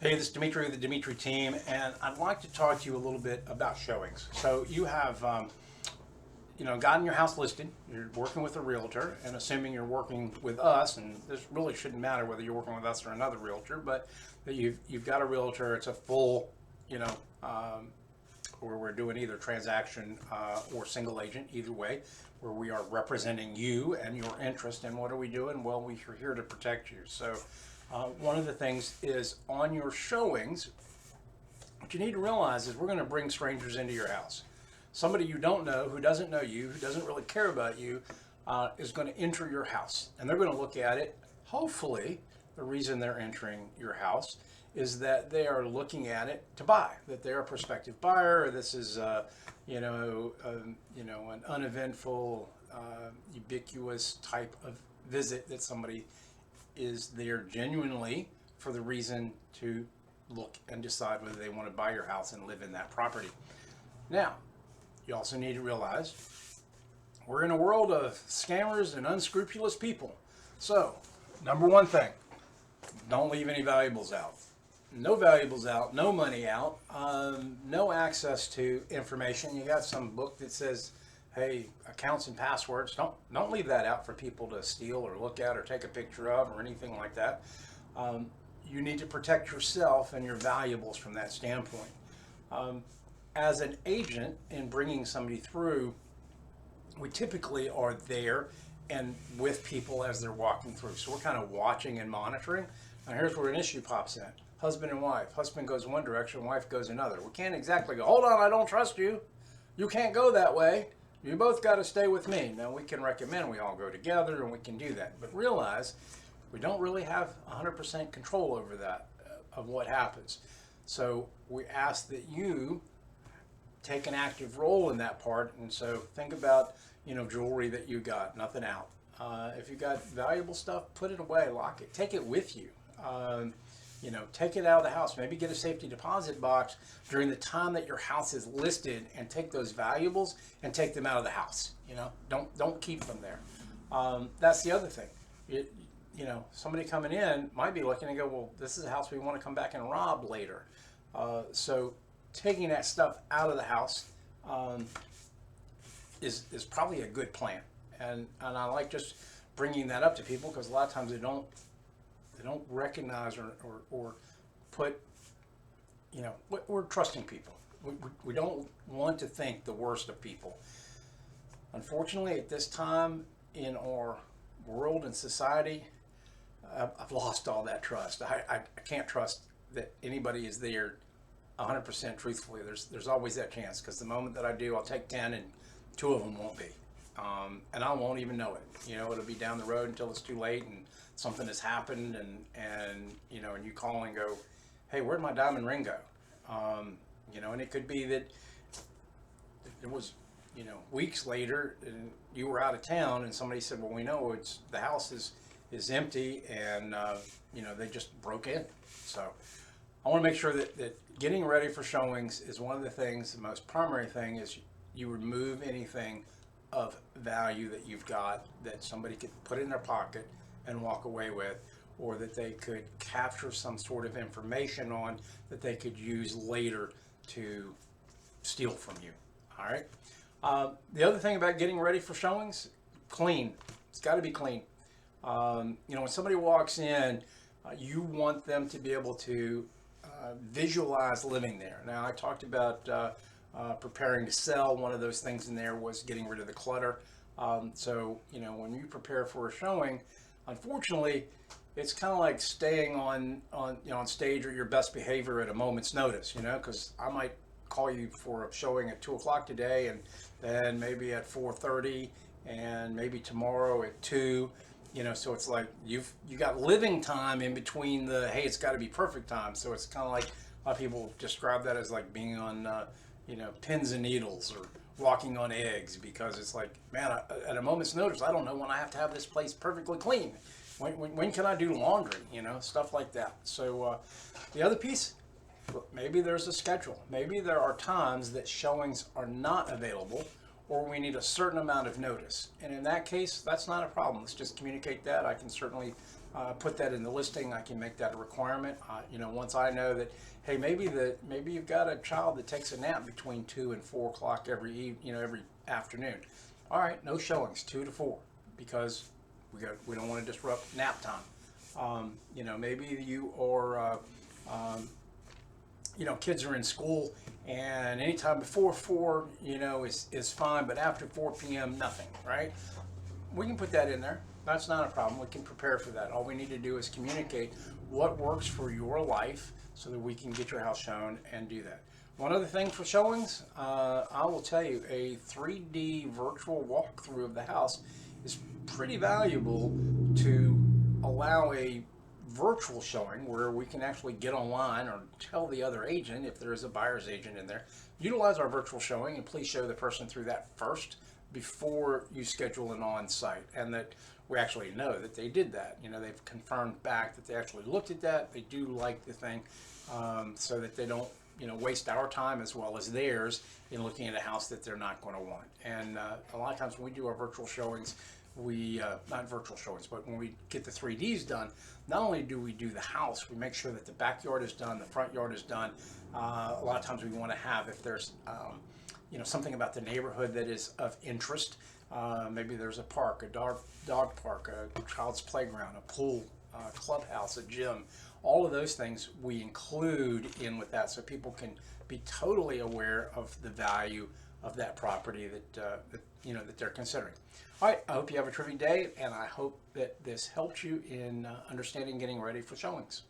Hey, this is Demitri with the Demitri Team, and I'd like to talk to you a little bit about showings. So you have, gotten your house listed. You're working with a realtor, and assuming you're working with us, and this really shouldn't matter whether you're working with us or another realtor, but that you've got a realtor. It's a full, you know, where we're doing either transaction or single agent, either way, where we are representing you and your interest. And what are we doing? Well, we're here to protect you. So one of the things is on your showings, what you need to realize is we're going to bring strangers into your house. Somebody you don't know, who doesn't know you, who doesn't really care about you, is going to enter your house. And they're going to look at it. Hopefully, the reason they're entering your house is that they are looking at it to buy, that they're a prospective buyer. Or this is, an uneventful, ubiquitous type of visit that somebody is there genuinely for the reason to look and decide whether they want to buy your house and live in that property. Now, you also need to realize we're in a world of scammers and unscrupulous people. So, number one thing, don't leave any valuables out. No valuables out, no money out, no access to information. You got some book that says, hey, accounts and passwords. Don't leave that out for people to steal or look at or take a picture of or anything like that. You need to protect yourself and your valuables from that standpoint. As an agent in bringing somebody through, we typically are there and with people as they're walking through. So we're kind of watching and monitoring. Now here's where an issue pops in. Husband and wife. Husband goes one direction, wife goes another. We can't exactly go, hold on, I don't trust you. You can't go that way. You both got to stay with me. Now we can recommend we all go together and we can do that. But realize we don't really have 100% control over that, of what happens. So we ask that you take an active role in that part. And so think about, jewelry that you got, nothing out. If you got valuable stuff, put it away, lock it, take it with you. Take it out of the house. Maybe get a safety deposit box during the time that your house is listed, and take those valuables and take them out of the house. Don't keep them there. That's the other thing. Somebody coming in might be looking and go, well, this is a house we want to come back and rob later. So taking that stuff out of the house is probably a good plan. And I like just bringing that up to people because a lot of times they don't recognize or put, we're trusting people. We don't want to think the worst of people. Unfortunately, at this time in our world and society, I've lost all that trust. I can't trust that anybody is there 100% truthfully. There's always that chance, because the moment that I do, I'll take 10 and 2 of them won't be. And I won't even know it. It'll be down the road until it's too late and something has happened, and you call and go, hey, where'd my diamond ring go? And it could be that it was, weeks later and you were out of town and somebody said, well, we know the house is empty, and they just broke in. So I want to make sure that getting ready for showings is one of the things. The most primary thing is you remove anything of value that you've got that somebody could put in their pocket and walk away with, or that they could capture some sort of information on that they could use later to steal from you. All right. The other thing about getting ready for showings, clean. It's got to be clean. When somebody walks in, you want them to be able to visualize living there. Now, I talked about preparing to sell. One of those things in there was getting rid of the clutter. So when you prepare for a showing, unfortunately, it's kind of like staying on stage or your best behavior at a moment's notice. Because I might call you for a showing at 2:00 today, and then maybe at 4:30, and maybe tomorrow at 2. So it's like you got living time in between the, hey, it's got to be perfect time. So it's kind of like a lot of people describe that as like being on pins and needles or walking on eggs, because it's like, man, at a moment's notice, I don't know when I have to have this place perfectly clean. When can I do laundry? Stuff like that. So the other piece, maybe there's a schedule. Maybe there are times that showings are not available, or we need a certain amount of notice. And in that case, that's not a problem. Let's just communicate that. I can certainly put that in the listing. I can make that a requirement. Once I know that, hey, maybe you've got a child that takes a nap between 2 and 4 o'clock every afternoon. All right, no showings 2 to 4 because we don't want to disrupt nap time. Maybe you are kids are in school, and anytime before 4 is fine, but after 4 p.m. nothing, right? We can put that in there. That's not a problem. We can prepare for that. All we need to do is communicate what works for your life so that we can get your house shown and do that. One other thing for showings, I will tell you, a 3D virtual walkthrough of the house is pretty valuable to allow a virtual showing where we can actually get online or tell the other agent, if there is a buyer's agent in there, utilize our virtual showing and please show the person through that first before you schedule an on-site, and that we actually know that they did that. They've confirmed back that they actually looked at that, they do like the thing, so that they don't waste our time as well as theirs in looking at a house that they're not going to want. And a lot of times when we do our virtual showings, not virtual showings, but when we get the 3Ds done, not only do we do the house, we make sure that the backyard is done, the front yard is done. A lot of times we want to have, if there's something about the neighborhood that is of interest, maybe there's a park, a dog park, a child's playground, a pool, a clubhouse, a gym, all of those things we include in with that, so people can be totally aware of the value of that property that they're considering. All right, I hope you have a terrific day, and I hope that this helps you in understanding getting ready for showings.